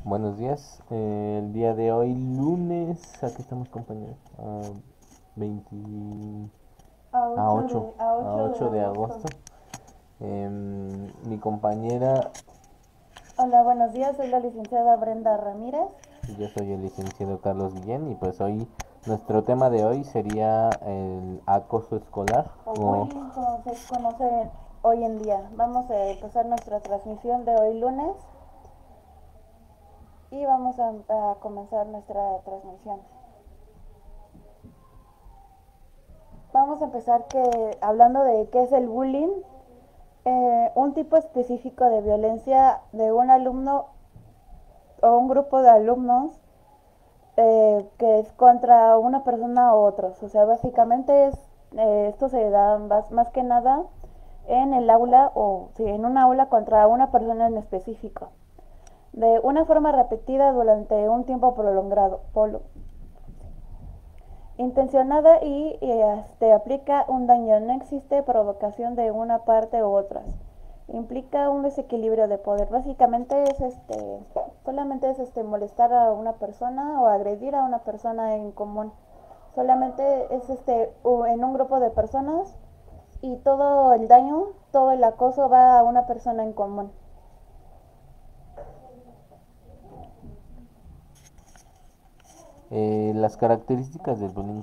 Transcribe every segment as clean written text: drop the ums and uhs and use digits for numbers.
Buenos días. El día de hoy, lunes, aquí estamos compañeros, 20, A a 8 8 de, a a 8 de 8 de agosto. agosto. Mi compañera, Hola, buenos días. Soy la licenciada Brenda Ramírez. yo soy el licenciado Carlos Guillén y pues hoy nuestro tema de hoy sería el acoso escolar O o bullying, como se conoce hoy en día. Vamos a empezar nuestra transmisión de hoy lunes y vamos a comenzar nuestra transmisión. Vamos a empezar hablando de qué es el bullying. Un tipo específico de violencia de un alumno o un grupo de alumnos que es contra una persona u otros. O sea, básicamente esto se da más que nada en el aula o sí, en un aula contra una persona en específico, de una forma repetida durante un tiempo prolongado, intencionada y aplica un daño. No existe provocación de una parte u otras. Implica un desequilibrio de poder. Básicamente es solamente es molestar a una persona o agredir a una persona en común. Solamente es en un grupo de personas y todo el daño, todo el acoso va a una persona en común. las características del bullying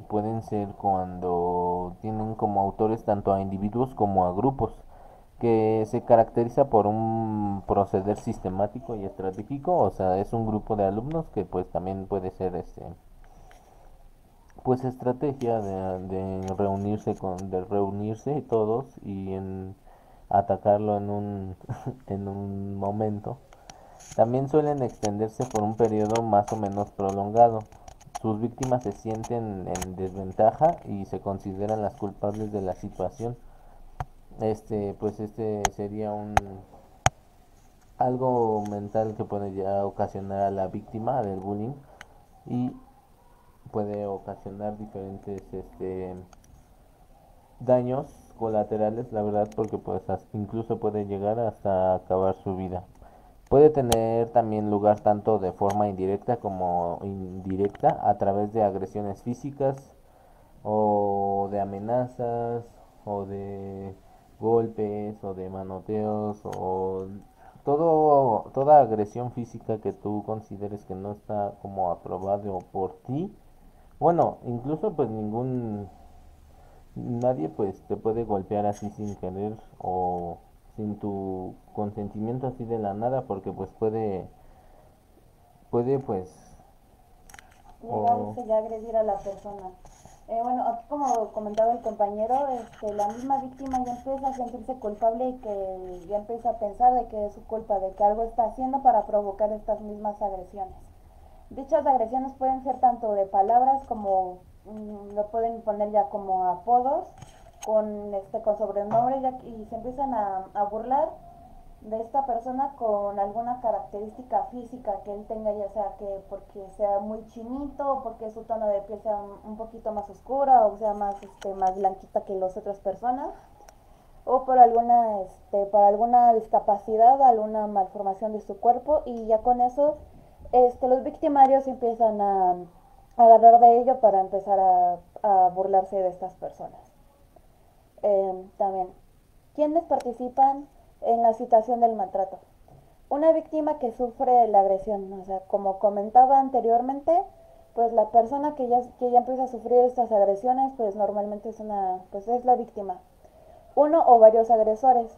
pueden ser cuando tienen como autores tanto a individuos como a grupos, que se caracteriza por un proceder sistemático y estratégico. O sea, es un grupo de alumnos que pues también puede ser pues estrategia de reunirse todos y en atacarlo en un en un momento. También suelen extenderse por un periodo más o menos prolongado. Sus víctimas se sienten en desventaja y se consideran las culpables de la situación. Pues sería un algo mental que puede ya ocasionar a la víctima del bullying y puede ocasionar diferentes daños colaterales, la verdad, porque pues incluso puede llegar hasta acabar su vida. Puede tener también lugar tanto de forma indirecta como indirecta a través de agresiones físicas o de amenazas o de golpes o de manoteos o toda agresión física que tú consideres que no está como aprobado por ti. Bueno, incluso pues nadie pues te puede golpear así sin querer o sin tu consentimiento así de la nada, porque pues puede pues Llegar o ya a agredir a la persona. Bueno, aquí como comentaba el compañero, la misma víctima ya empieza a sentirse culpable y que ya empieza a pensar de que es su culpa, de que algo está haciendo para provocar estas mismas agresiones. Dichas agresiones pueden ser tanto de palabras como lo pueden poner ya como apodos, con sobrenombres y se empiezan a burlar de esta persona con alguna característica física que él tenga, ya sea que porque sea muy chinito o porque su tono de piel sea un poquito más oscura o sea más blanquita que las otras personas o por alguna discapacidad, alguna malformación de su cuerpo y ya con eso los victimarios empiezan a agarrar de ello para empezar a burlarse de estas personas. También, ¿quiénes participan en la situación del maltrato? Una víctima que sufre la agresión, o sea, como comentaba anteriormente, pues la persona que ya empieza a sufrir estas agresiones, pues normalmente pues es la víctima. Uno o varios agresores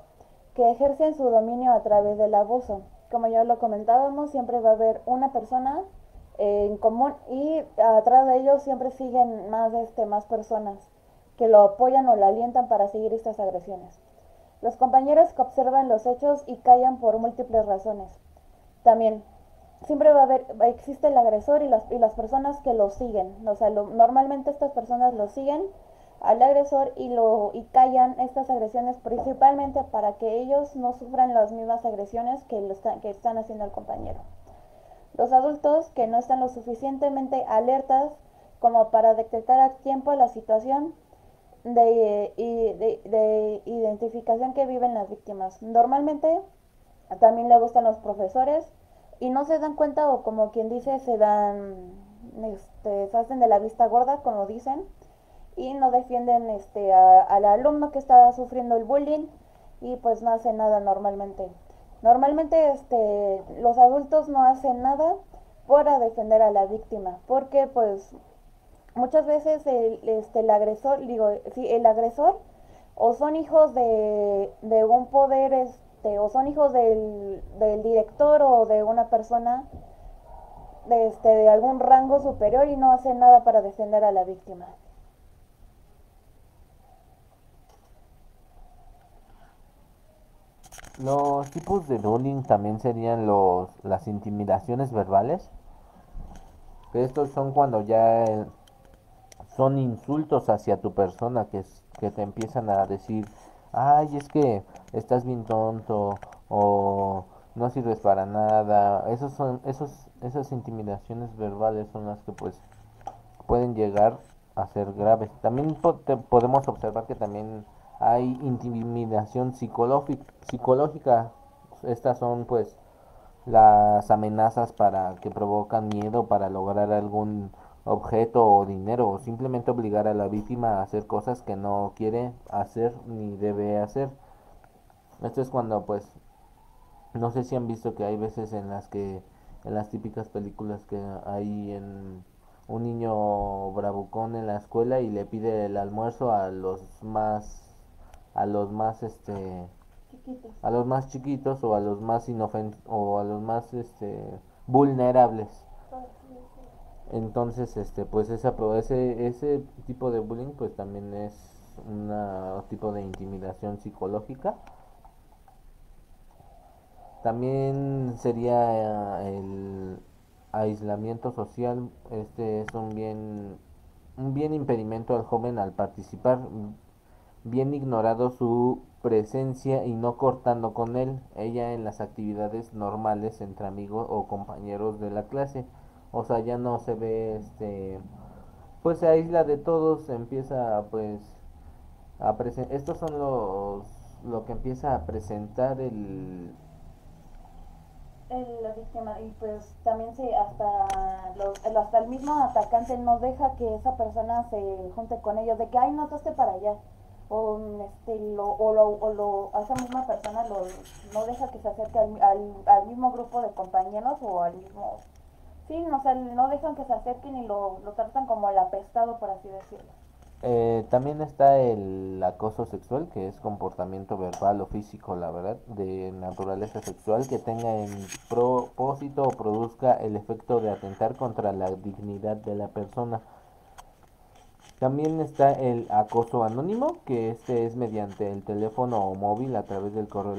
que ejercen su dominio a través del abuso. Como ya lo comentábamos, siempre va a haber una persona en común y atrás de ellos siempre siguen más personas que lo apoyan o lo alientan para seguir estas agresiones. Los compañeros que observan los hechos y callan por múltiples razones. También siempre existe el agresor y las personas que lo siguen. O sea, normalmente estas personas lo siguen al agresor y callan estas agresiones principalmente para que ellos no sufran las mismas agresiones que están haciendo al compañero. Los adultos que no están lo suficientemente alertas como para detectar a tiempo la situación de identificación que viven las víctimas. Normalmente también le gustan los profesores y no se dan cuenta o como quien dice se hacen de la vista gorda como dicen y no defienden al alumno que está sufriendo el bullying y pues no hacen nada normalmente. Normalmente los adultos no hacen nada para defender a la víctima porque pues muchas veces el agresor, digo, sí, el agresor o son hijos de un poder, o son hijos del director o de una persona de algún rango superior y no hacen nada para defender a la víctima. Los tipos de bullying también serían las intimidaciones verbales, que estos son cuando ya son insultos hacia tu persona, que te empiezan a decir, ay, es que estás bien tonto, o no sirves para nada. Esas intimidaciones verbales son las que pues pueden llegar a ser graves. También podemos observar que también hay intimidación psicológica. Estas son pues las amenazas para que provocan miedo para lograr algún objeto o dinero, o simplemente obligar a la víctima a hacer cosas que no quiere hacer ni debe hacer. Esto es cuando pues no sé si han visto que hay veces en las típicas películas que hay en un niño bravucón en la escuela y le pide el almuerzo a los más Chiquitos. a los más chiquitos o a los más o a los más vulnerables. Entonces, pues ese tipo de bullying pues también es un tipo de intimidación psicológica. También sería el aislamiento social. Este es un bien impedimento al joven al participar, bien ignorado su presencia y no cortando con él, ella en las actividades normales entre amigos o compañeros de la clase. O sea, ya no se ve pues se aísla de todos, empieza pues a presentar, estos son lo que empieza a presentar La víctima y pues también hasta el mismo atacante no deja que esa persona se junte con ellos de que ay no tú esté para allá o a esa misma persona no deja que se acerque al mismo grupo de compañeros o al mismo sí no, o sea, no dejan que se acerquen y lo tratan como el apestado por así decirlo. También está el acoso sexual, que es comportamiento verbal o físico, la verdad, de naturaleza sexual que tenga en propósito o produzca el efecto de atentar contra la dignidad de la persona. También está el acoso anónimo, que este es mediante el teléfono o móvil a través del correo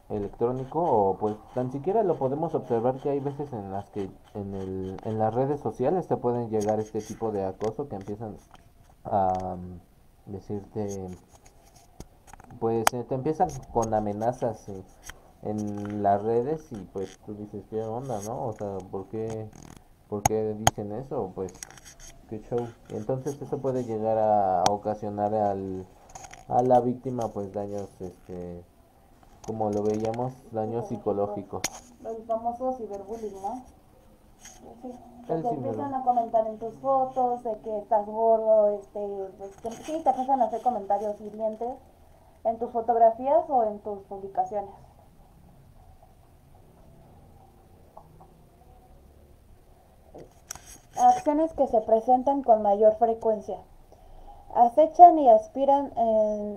electrónico, o pues tan siquiera lo podemos observar que hay veces en las que en las redes sociales te pueden llegar este tipo de acoso que empiezan a decirte, pues te empiezan con amenazas en las redes y pues tú dices, ¿qué onda, no? O sea, por qué dicen eso? Pues, qué show. Y entonces eso puede llegar a ocasionar a la víctima pues daños, como lo veíamos, daños psicológicos. Los famosos ciberbullying, ¿no? Sí, que El te ciber, empiezan a comentar en tus fotos de que estás gordo, sí, te empiezan a hacer comentarios hirientes en tus fotografías o en tus publicaciones. Acciones que se presentan con mayor frecuencia. Acechan y aspiran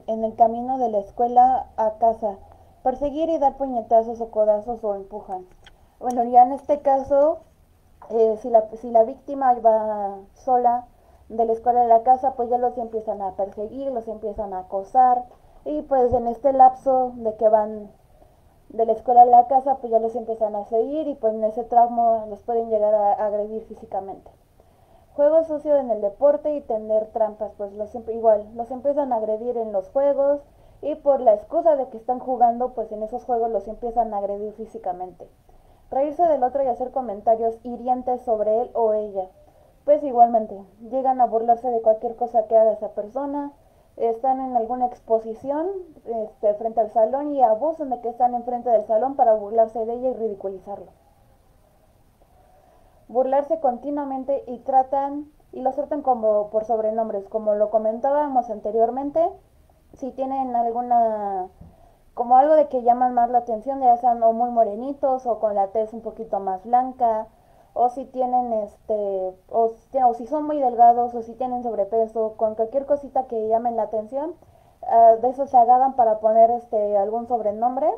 en el camino de la escuela a casa. Perseguir y dar puñetazos o codazos o empujan. Bueno, ya en este caso, si la víctima va sola de la escuela a la casa, pues ya los empiezan a perseguir, los empiezan a acosar. Y pues en este lapso de que van de la escuela a la casa, pues ya los empiezan a seguir y pues en ese tramo los pueden llegar a agredir físicamente. Juego sucio en el deporte y tender trampas, pues igual, los empiezan a agredir en los juegos y por la excusa de que están jugando, pues en esos juegos los empiezan a agredir físicamente. Reírse del otro y hacer comentarios hirientes sobre él o ella. Pues igualmente, llegan a burlarse de cualquier cosa que haga esa persona, están en alguna exposición frente al salón y abusan de que están enfrente del salón para burlarse de ella y ridiculizarlo. burlarse continuamente y los tratan como por sobrenombres, como lo comentábamos anteriormente. Si tienen alguna, como algo de que llaman más la atención, ya sean o muy morenitos o con la tez un poquito más blanca, o si tienen o si son muy delgados, o si tienen sobrepeso, con cualquier cosita que llamen la atención, de eso se agarran para poner algún sobrenombre.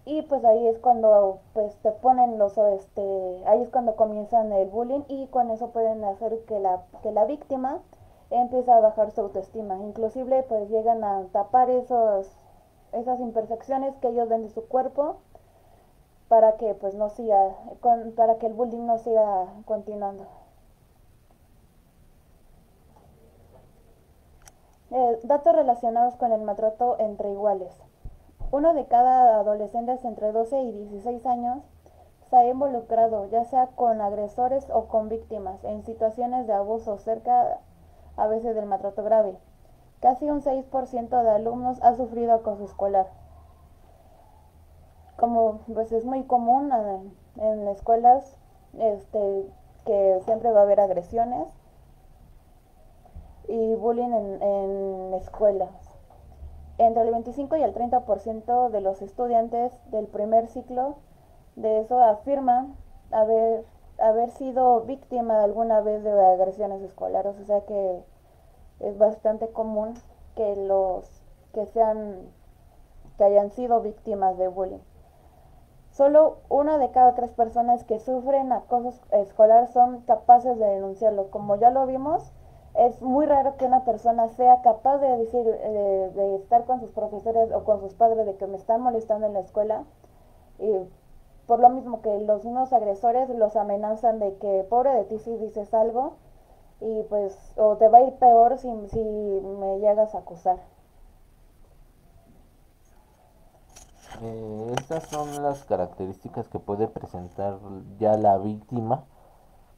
Y pues ahí es cuando pues te ponen ahí es cuando comienzan el bullying, y con eso pueden hacer que la víctima empiece a bajar su autoestima. Inclusive pues llegan a tapar esas imperfecciones que ellos ven de su cuerpo, para que pues no siga, para que el bullying no siga continuando. Datos relacionados con el maltrato entre iguales. Uno de cada adolescentes entre 12 y 16 años se ha involucrado, ya sea con agresores o con víctimas, en situaciones de abuso cerca a veces del maltrato grave. Casi un 6% de alumnos ha sufrido acoso escolar. Como pues es muy común en escuelas, que siempre va a haber agresiones y bullying en escuelas. Entre el 25 y el 30% de los estudiantes del primer ciclo de eso afirman haber sido víctima alguna vez de agresiones escolares. O sea que es bastante común que que sean que hayan sido víctimas de bullying. Solo una de cada tres personas que sufren acoso escolar son capaces de denunciarlo. Como ya lo vimos, es muy raro que una persona sea capaz de decir, de estar con sus profesores o con sus padres de que me están molestando en la escuela. Y por lo mismo que los mismos agresores los amenazan de que pobre de ti si dices algo, y pues o te va a ir peor si me llegas a acusar. Estas son las características que puede presentar ya la víctima.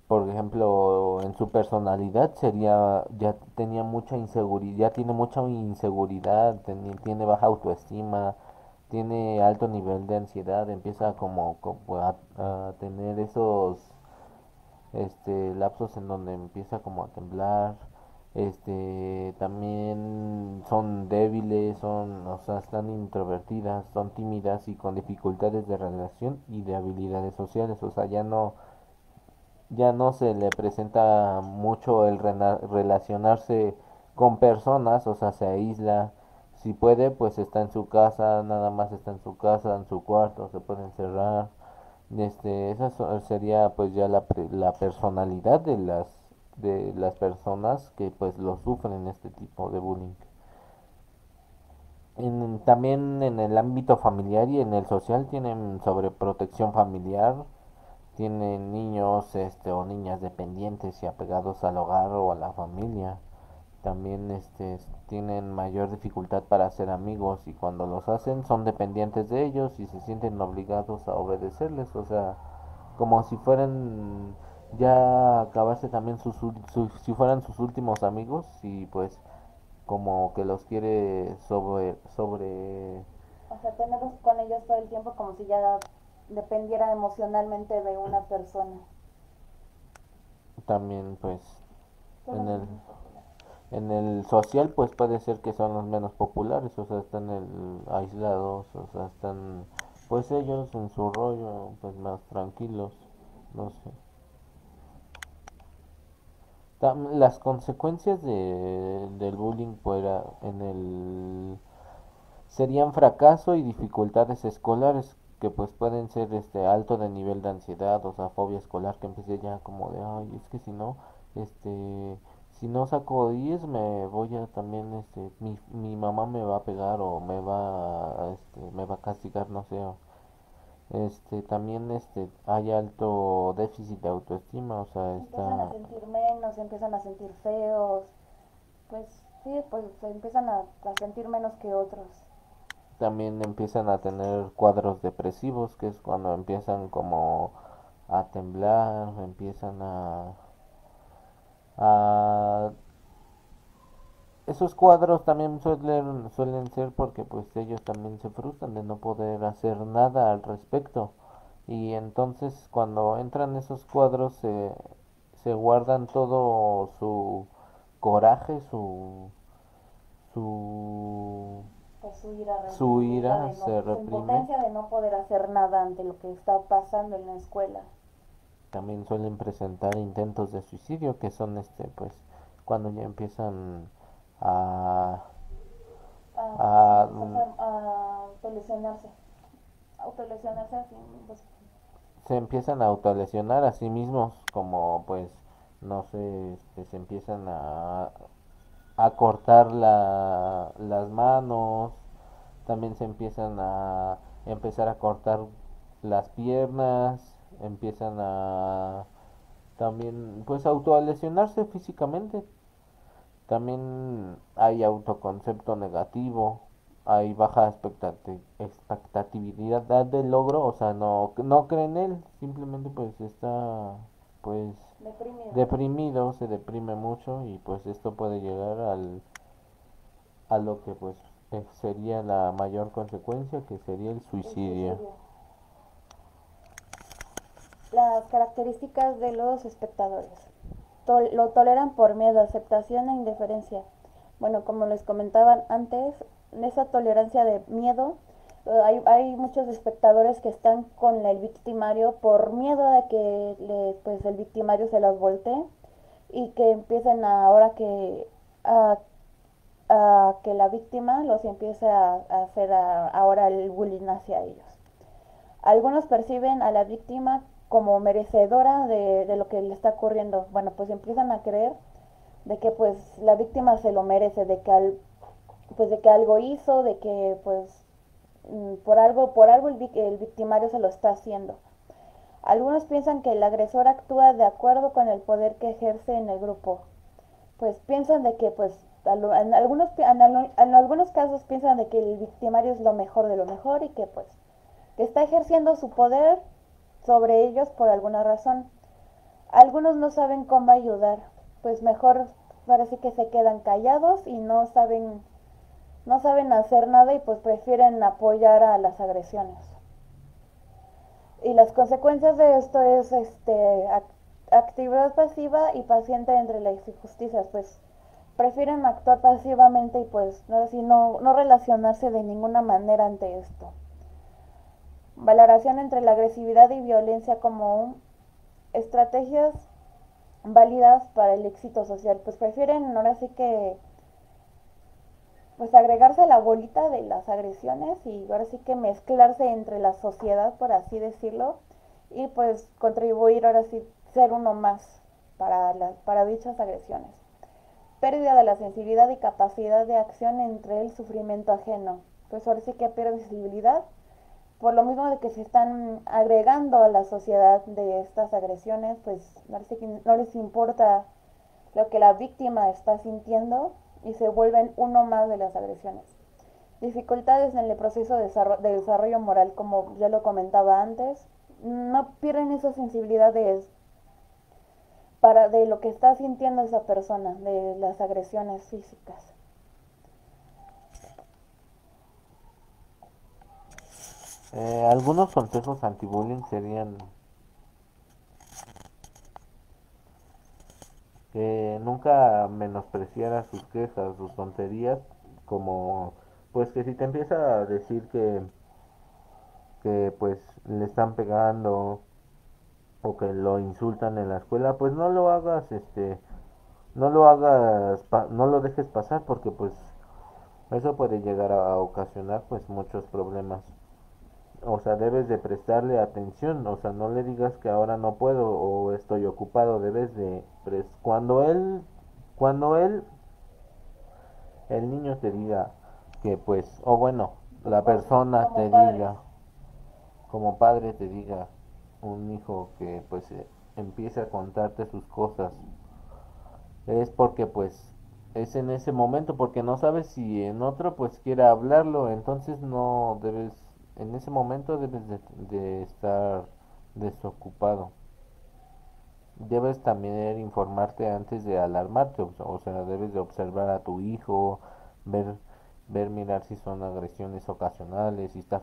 Por ejemplo, en su personalidad sería, ya tenía mucha inseguridad, ya tiene mucha inseguridad, tiene baja autoestima, tiene alto nivel de ansiedad, empieza como a tener esos lapsos en donde empieza como a temblar. También son débiles, o sea, están introvertidas, son tímidas y con dificultades de relación y de habilidades sociales. O sea, ya no se le presenta mucho el relacionarse con personas, o sea, se aísla. Si puede, pues está en su casa, nada más está en su casa, en su cuarto, se puede encerrar. Sería pues ya la personalidad de las personas que pues lo sufren este tipo de bullying. También en el ámbito familiar y en el social tienen sobreprotección familiar, tienen niños o niñas dependientes y apegados al hogar o a la familia. También tienen mayor dificultad para hacer amigos, y cuando los hacen son dependientes de ellos y se sienten obligados a obedecerles. O sea, como si fueran ya acabarse también si fueran sus últimos amigos, y pues como que los quiere sobre. O sea, tenerlos con ellos todo el tiempo como si ya dependiera emocionalmente de una persona. También pues Son en los el menos populares. en el social pues puede ser que son los menos populares, o sea, están aislados, o sea, están pues ellos en su rollo, pues más tranquilos, no sé. Las consecuencias del bullying fuera en el serían fracaso y dificultades escolares, que pues pueden ser alto de nivel de ansiedad, o sea, fobia escolar, que empiece ya como de, ay, es que si no saco 10 me voy a también, mi mamá me va a pegar, o me va a castigar, no sé. También hay alto déficit de autoestima, o sea, Empiezan a está. sentir menos, se empiezan a sentir feos, pues sí, pues se empiezan a sentir menos que otros. También empiezan a tener cuadros depresivos, que es cuando empiezan como a temblar, empiezan a esos cuadros también suelen ser porque pues ellos también se frustran de no poder hacer nada al respecto. y entonces cuando entran esos cuadros se guardan todo su coraje, su, su ira se su reprime. impotencia de no poder hacer nada ante lo que está pasando en la escuela. También suelen presentar intentos de suicidio, que son pues cuando ya empiezan a, a Empiezan a autolesionarse así, pues, se empiezan a autolesionar a sí mismos, como pues no sé, se empiezan a cortar las manos, también se empiezan a empezar a cortar las piernas, empiezan a también pues autolesionarse físicamente. También hay autoconcepto negativo, hay baja expectatividad del logro, o sea, no cree en él, simplemente pues está pues deprimido. deprimido, se deprime mucho y pues esto puede llegar a lo que pues sería la mayor consecuencia, que sería el El suicidio. suicidio. Las características de los espectadores. Lo toleran por miedo, aceptación e indiferencia. Bueno, como les comentaban antes, en esa tolerancia de miedo, hay muchos espectadores que están con el victimario por miedo de que pues el victimario se las voltee y que empiecen ahora a, a que la víctima los empiece a hacer ahora el bullying hacia ellos. Algunos perciben a la víctima como merecedora de lo que le está ocurriendo. Bueno, pues empiezan a creer de que pues la víctima se lo merece, pues de que algo hizo, de que pues por algo el victimario se lo está haciendo. Algunos piensan que el agresor actúa de acuerdo con el poder que ejerce en el grupo. Pues piensan de que pues en algunos casos piensan de que el victimario es lo mejor de lo mejor y que pues que está ejerciendo su poder sobre ellos por alguna razón. Algunos no saben cómo ayudar, pues mejor parece que se quedan callados y no saben hacer nada y pues prefieren apoyar a las agresiones. Y las consecuencias de esto es actividad pasiva y paciente entre las injusticias, pues prefieren actuar pasivamente y pues no relacionarse de ninguna manera ante esto. Valoración entre la agresividad y violencia como estrategias válidas para el éxito social. Pues prefieren ahora sí que pues agregarse a la bolita de las agresiones y ahora sí que mezclarse entre la sociedad, por así decirlo, y pues contribuir ahora sí ser uno más para dichas agresiones. Pérdida de la sensibilidad y capacidad de acción entre el sufrimiento ajeno. Pues ahora sí que pierde sensibilidad por lo mismo de que se están agregando a la sociedad de estas agresiones, pues parece que no les importa lo que la víctima está sintiendo y se vuelven uno más de las agresiones. Dificultades en el proceso de desarrollo moral, como ya lo comentaba antes, no pierden esa sensibilidad de lo que está sintiendo esa persona, de las agresiones físicas. Algunos consejos anti-bullying serían que nunca menospreciara sus quejas, sus tonterías, como pues que si te empieza a decir que pues le están pegando o que lo insultan en la escuela, pues no lo hagas, no lo dejes pasar porque pues eso puede llegar a ocasionar pues muchos problemas. O sea, debes de prestarle atención, o sea, no le digas que ahora no puedo o estoy ocupado, debes de cuando él el niño te diga que pues, o bueno, Pues la persona como te padres. diga, como padre te diga, un hijo que pues empiece a contarte sus cosas, es porque pues es en ese momento, porque no sabes si en otro pues quiera hablarlo, entonces no debes, en ese momento debes de estar desocupado. Debes también informarte antes de alarmarte, o sea, debes de observar a tu hijo, ver, mirar si son agresiones ocasionales, si está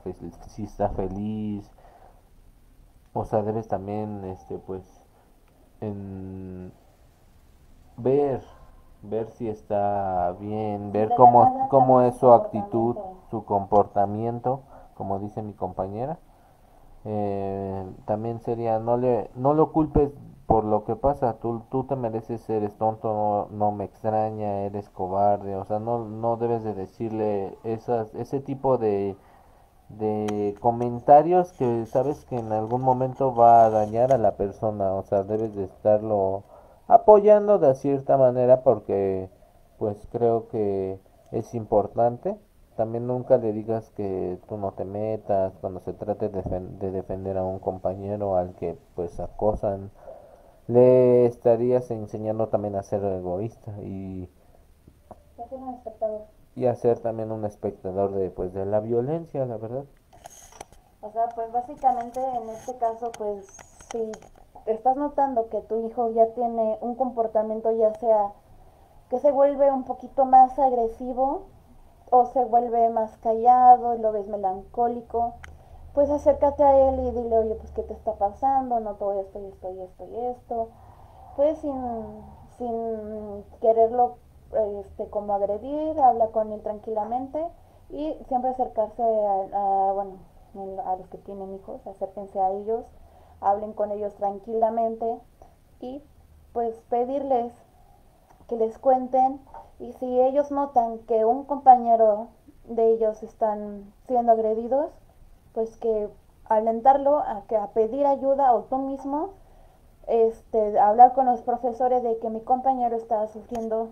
feliz, O sea, debes también, pues, en ver, ver si está bien, Si ver de la nada cómo cambia es su su actitud, comportamiento. su comportamiento, como dice mi compañera. También sería, no lo culpes por lo que pasa, tú te mereces, eres tonto, no me extraña, eres cobarde, o sea, no debes de decirle ese tipo de comentarios que sabes que en algún momento va a dañar a la persona, o sea, debes de estarlo apoyando de cierta manera porque pues creo que es importante. También nunca le digas que tú no te metas cuando se trate de defender a un compañero al que pues acosan. Le estarías enseñando también a ser egoísta Ya soy un espectador. y a ser también un espectador de pues de la violencia, la verdad. O sea, pues básicamente en este caso, pues si estás notando que tu hijo ya tiene un comportamiento, ya sea que se vuelve un poquito más agresivo o se vuelve más callado y lo ves melancólico, pues acércate a él y dile, oye, pues qué te está pasando, noto esto y esto y esto y esto. Pues sin quererlo como agredir, habla con él tranquilamente y siempre acercarse bueno, a los que tienen hijos, acérquense a ellos, hablen con ellos tranquilamente y pues pedirles que les cuenten y si ellos notan que un compañero de ellos están siendo agredidos, pues que alentarlo a pedir ayuda o tú mismo hablar con los profesores de que mi compañero está sufriendo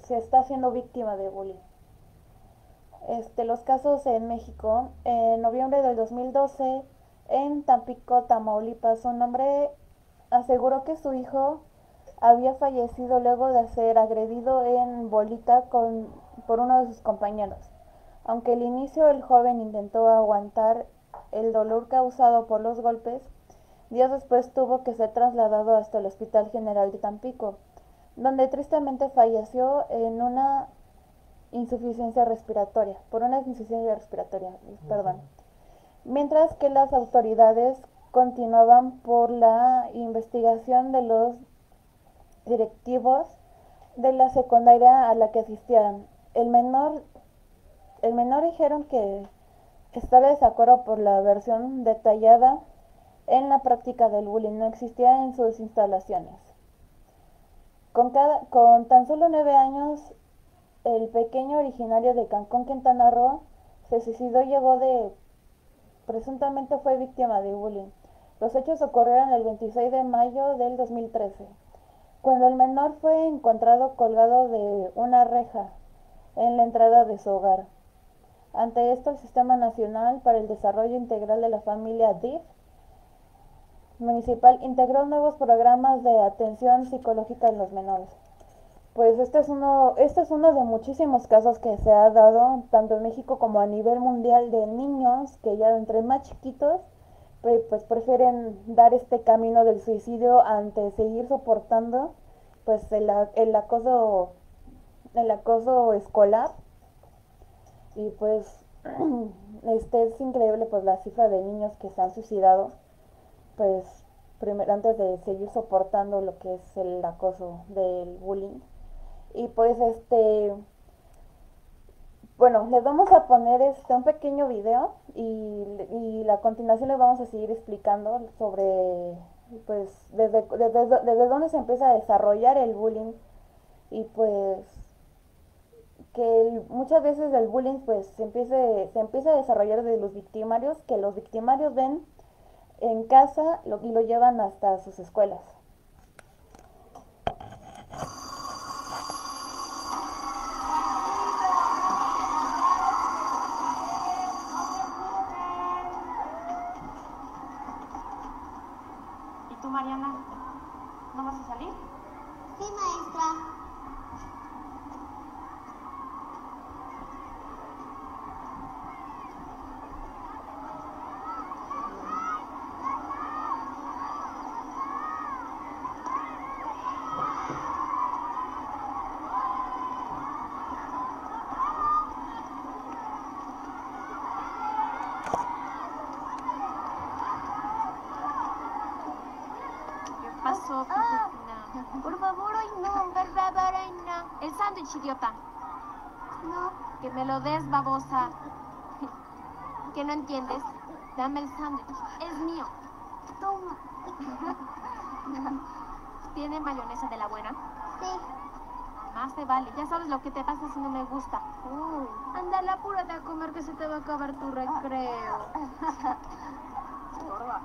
se está haciendo víctima de bullying. Los casos en México, en noviembre del 2012, en Tampico, Tamaulipas, un hombre aseguró que su hijo había fallecido luego de ser agredido en bolita por uno de sus compañeros. Aunque al inicio el joven intentó aguantar el dolor causado por los golpes, días después tuvo que ser trasladado hasta el Hospital General de Tampico, donde tristemente falleció por una insuficiencia respiratoria, perdón. Mientras que las autoridades continuaban por la investigación de los directivos de la secundaria a la que asistían. El menor dijeron que estaba de desacuerdo por la versión detallada en la práctica del bullying, no existía en sus instalaciones. Con tan solo 9 años, el pequeño originario de Cancún, Quintana Roo, se suicidó y presuntamente fue víctima de bullying. Los hechos ocurrieron el 26 de mayo del 2013, cuando el menor fue encontrado colgado de una reja en la entrada de su hogar. Ante esto, el Sistema Nacional para el Desarrollo Integral de la Familia DIF municipal integró nuevos programas de atención psicológica en los menores. Pues este es uno de muchísimos casos que se ha dado tanto en México como a nivel mundial de niños que ya entre más chiquitos pues prefieren dar este camino del suicidio antes de seguir soportando pues el acoso escolar y pues es increíble pues la cifra de niños que se han suicidado pues primero antes de seguir soportando lo que es el acoso del bullying y pues bueno, les vamos a poner un pequeño video y a continuación les vamos a seguir explicando sobre pues desde dónde se empieza a desarrollar el bullying y pues que muchas veces el bullying pues se empieza a desarrollar de los victimarios, que los victimarios ven en casa y lo llevan hasta sus escuelas. ¿Y tú, Mariana? ¿No vas a salir? Sí, maestra. pasó, Pitufina? Por favor, hoy no. Por favor, hoy no. El sándwich, idiota. No. Que me lo des, babosa. ¿Que no entiendes? Dame el sándwich. Es mío. Toma. ¿Tiene mayonesa de la buena? Sí. Más te vale. Ya sabes lo que te pasa si no me gusta. Anda, apúrate a comer que se te va a acabar tu recreo. Gorda.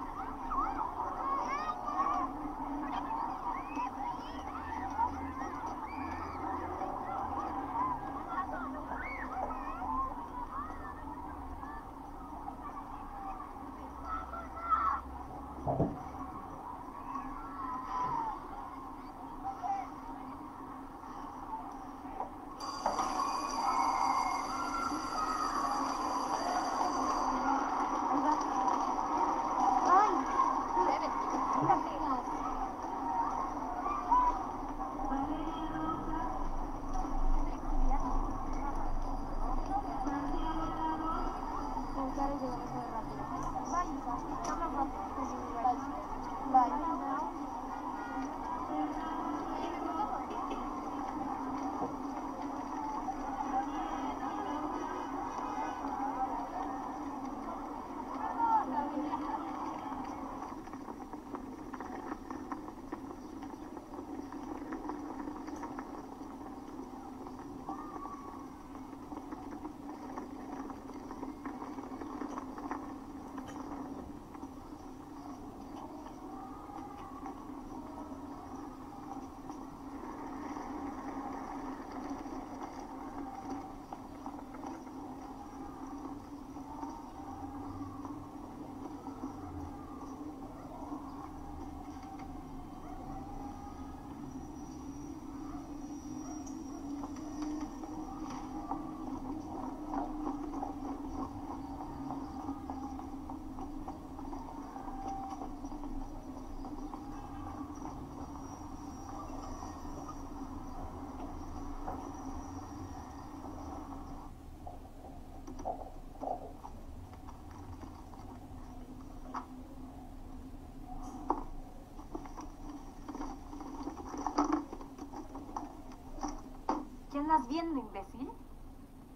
¿Qué andas viendo, imbécil?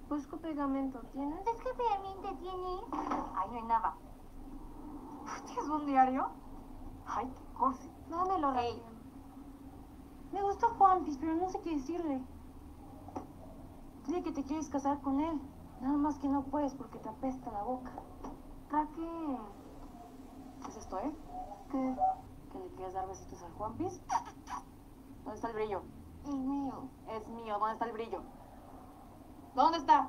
Busco pegamento, ¿tienes? ¿Sabes qué pegamento tiene? Ahí no hay nada. ¿Tienes un diario? Ay, qué cursi. Dámelo, Ey. Raquel. Me gusta Juanpis, pero no sé qué decirle. Dile que te quieres casar con él. Nada más que no puedes porque te apesta la boca. Raquel. ¿Qué es esto, eh? ¿Qué? ¿Que le quieres dar besitos al Juanpis? ¿Dónde está el brillo? Es mío. Es mío. ¿Dónde está el brillo? ¿Dónde está?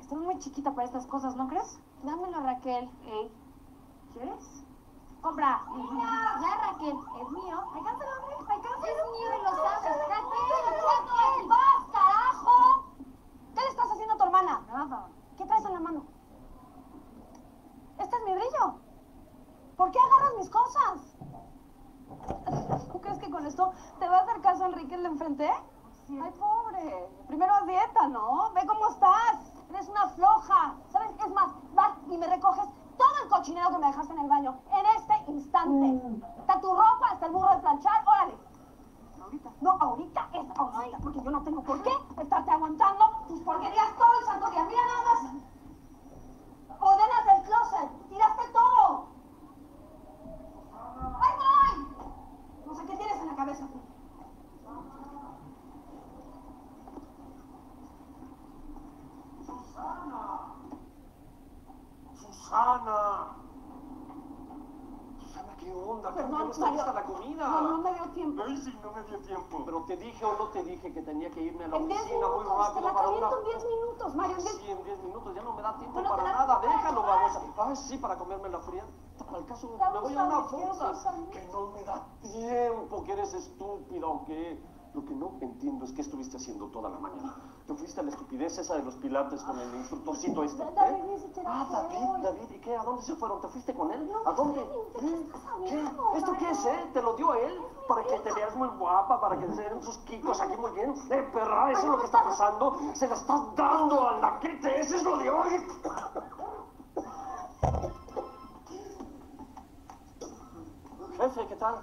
Estás muy chiquita para estas cosas, ¿no crees? Dámelo, Raquel. Ey. ¿Quieres? ¡Compra! Ya, Raquel. Es mío. Alcánzalo, hombre. Alcánzalo. Es mío y lo sabes. Raquel. ¡Vas, carajo! ¿Qué le estás haciendo a tu hermana? Nada. ¿Qué traes en la mano? Este es mi brillo. ¿Por qué agarras mis cosas? ¿Tú crees que con esto te va a hacer caso Enrique el de enfrente? Sí. Ay, pobre. Primero haz dieta, ¿no? Ve cómo estás. Eres una floja. ¿Sabes? Es más, vas y me recoges todo el cochinero que me dejaste en el baño en este instante. Está tu ropa, está el burro de planchar. Órale. Ahorita. No, ahorita es ahorita, porque yo no tengo por qué estarte aguantando tus porquerías todo el santo día. Mira nada más. Ordenas el closet. Tiraste todo. ¡Ahí voy! No sé qué tienes en la cabeza. Susana. Susana, ¿qué onda? ¿Por qué Perdón, no está Mario. lista la comida? No me dio tiempo. Ay, sí, no me dio tiempo. Pero te dije o no te dije que tenía que irme a la En 10 oficina muy minutos, te rápido la para una... caliento en 10 minutos, Mario. en 10 Sí, en 10 minutos ya no me da tiempo Bueno, para te la- nada. Déjalo, vamos. Ay, sí, para comerme la fría. Al caso, Vamos me voy a una a ver, ¿qué fonda. es eso? Que no me da tiempo, que eres estúpida o qué. Lo que no entiendo es qué estuviste haciendo toda la mañana. ¿Te fuiste a la estupidez esa de los pilates con el instructorcito este? David, ni siquiera fue. David, ¿y qué? ¿A dónde se fueron? ¿Te fuiste con él? No, ¿A dónde? ¿de qué estás ¿Qué? hablando, ¿Esto qué es, Mario? ¿Te lo dio él? Para que te veas muy guapa, para que se den sus quicos aquí muy bien. Perra, eso es lo que está pasando. Se la estás dando al laquete, eso es lo de hoy. jefe, ¿qué tal?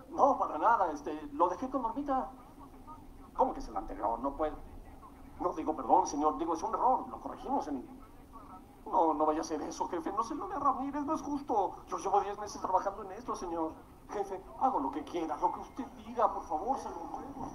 No, para nada, lo dejé con Normita. ¿Cómo que es el anterior? No puedo. No digo perdón, señor, digo, es un error, lo corregimos en... No, no vaya a ser eso, jefe, no se lo dé a Ramírez, no es justo. Yo llevo 10 meses trabajando en esto, señor. Jefe, hago lo que quiera, lo que usted diga, por favor, se lo ruego.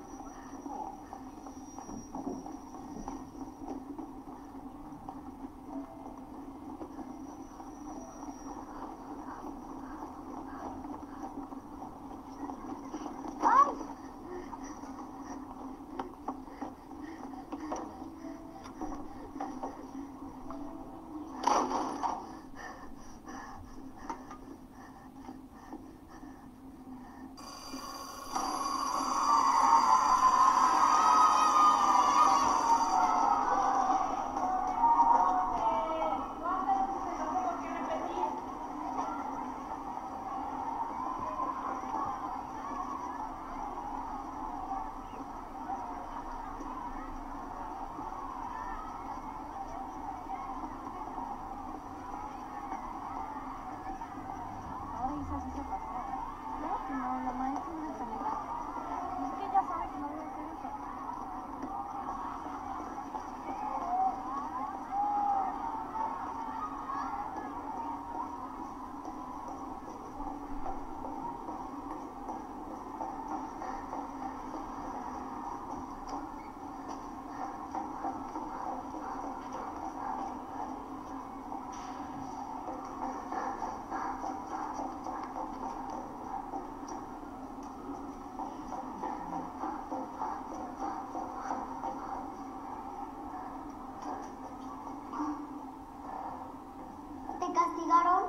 ¿Te castigaron?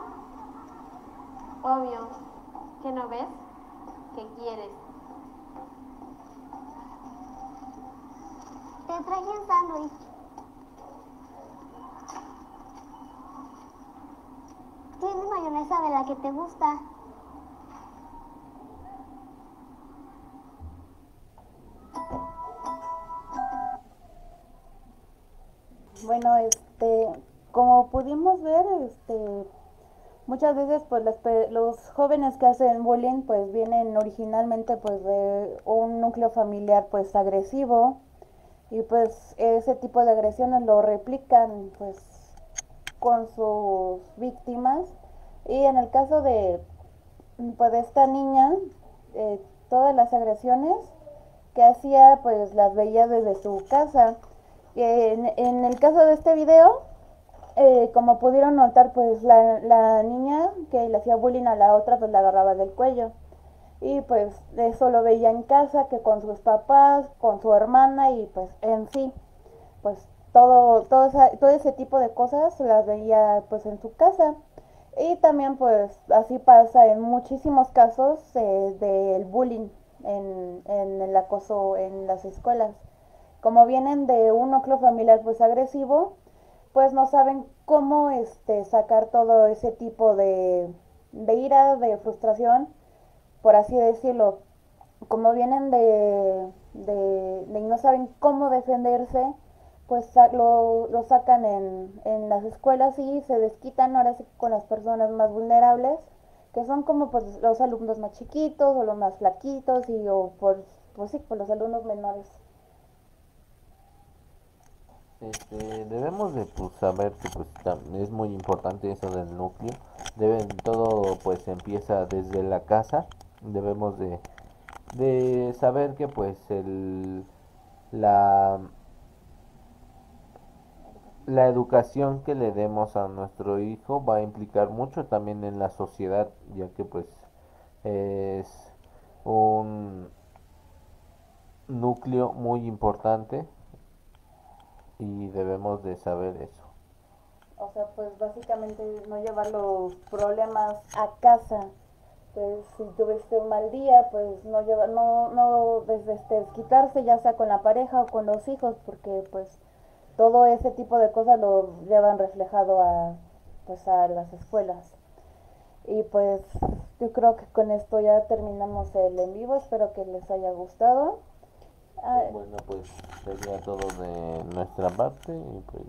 Obvio. ¿Qué no ves? ¿Qué quieres? Te traje un sándwich. Tiene mayonesa de la que te gusta. Bueno, como pudimos ver, muchas veces pues los jóvenes que hacen bullying pues vienen originalmente pues de un núcleo familiar pues agresivo y pues ese tipo de agresiones lo replican pues con sus víctimas y en el caso de pues de esta niña todas las agresiones que hacía pues las veía desde su casa. En el caso de este video, como pudieron notar, pues la niña que le hacía bullying a la otra, pues la agarraba del cuello. Y pues eso lo veía en casa, que con sus papás, con su hermana y pues en sí, pues todo ese tipo de cosas las veía pues en su casa. Y también pues así pasa en muchísimos casos del bullying, en el acoso en las escuelas. Como vienen de un núcleo familiar pues agresivo, pues no saben cómo sacar todo ese tipo de ira, de frustración, por así decirlo. Como vienen y no saben cómo defenderse, pues lo sacan en las escuelas y se desquitan ahora sí con las personas más vulnerables, que son como pues los alumnos más chiquitos o los más flaquitos pues sí, por los alumnos menores. Debemos de pues, saber que pues es muy importante eso del núcleo. Todo pues empieza desde la casa. Debemos de saber que pues la, la educación que le demos a nuestro hijo va a implicar mucho también en la sociedad, ya que pues es un núcleo muy importante y debemos de saber eso. O sea, pues básicamente no llevar los problemas a casa. Pues si tuviste un mal día, pues no llevar, no desquitarse ya sea con la pareja o con los hijos, porque pues todo ese tipo de cosas lo llevan reflejado pues a las escuelas. Y pues yo creo que con esto ya terminamos el en vivo, espero que les haya gustado. Bueno, pues sería todo de nuestra parte y pues